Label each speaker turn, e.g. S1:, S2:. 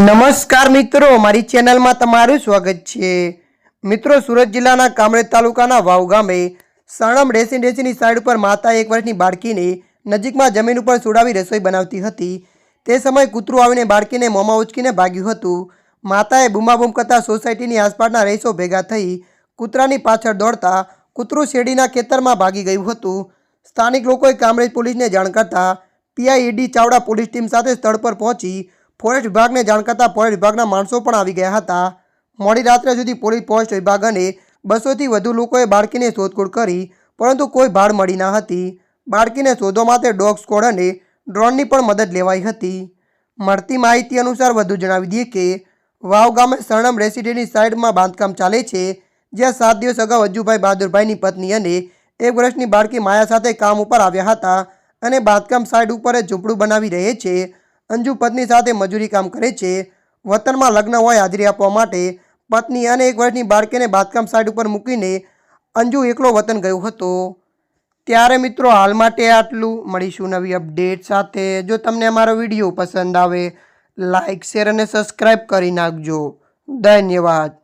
S1: નમસ્કાર મિત્રો, મારી ચેનલમાં તમારું સ્વાગત છે। મિત્રો, સુરત જિલ્લાના કામરેજ તાલુકાના વાવ ગામે સણમ રેસીડેન્સીની સાઈડ ઉપર માતા 1 વર્ષની બાળકીને નજીકમાં જમીન ઉપર સુડાવી રસોઈ બનાવતી હતી। તે સમયે કૂતરું આવીને બાળકીને મોંમાં ઉચકીને ભાગ્યું હતું। માતાએ બૂમાબૂમ કરતાં સોસાયટીની આસપાસના રહીશો ભેગા થઈ કૂતરાની પાછળ દોડતા કૂતરું શેરડીના ખેતરમાં ભાગી ગયું હતું। સ્થાનિક લોકોએ કામરેજ પોલીસને જાણ કરતાં પીઆઈ ચાવડા પોલીસ ટીમ સાથે સ્થળ પર પહોંચી ફોરેસ્ટ વિભાગને જાણ કરતાં ફોરેસ્ટ વિભાગના માણસો પણ આવી ગયા હતા। મોડી રાત્રે સુધી પોલીસ, ફોરેસ્ટ વિભાગ અને 200થી વધુ લોકોએ બાળકીને શોધખોળ કરી, પરંતુ કોઈ ભાળ મળી ન હતી। બાળકીને શોધવા માટે ડોગ સ્ક્વોડ અને ડ્રોનની પણ મદદ લેવાઈ હતી। મળતી માહિતી અનુસાર વધુ જણાવી દઈએ કે વાવ ગામે સરણમ રેસીડેન્સની સાઈડમાં બાંધકામ ચાલે છે, જ્યાં 7 દિવસ અગાઉ અજ્જુભાઈ બહાદુરભાઈની પત્ની અને 1 વર્ષની બાળકી માયા સાથે કામ ઉપર આવ્યા હતા અને બાંધકામ સાઈડ ઉપર જ ઝૂંપડું બનાવી રહે છે। અંજુ પત્ની સાથે મજૂરી કામ કરે છે। વતનમાં લગ્ન હોય હાજરી આપવા માટે પત્ની અને 1 વર્ષની બાળકીને બાંધકામ સાઈડ ઉપર મૂકીને અંજુ એકલો વતન ગયો હતો। ત્યારે મિત્રો, હાલ માટે આટલું। મળીશું નવી અપડેટ સાથે। જો તમને અમારો વિડીયો પસંદ આવે, લાઇક, શેર અને સબસ્ક્રાઈબ કરી નાખજો। ધન્યવાદ।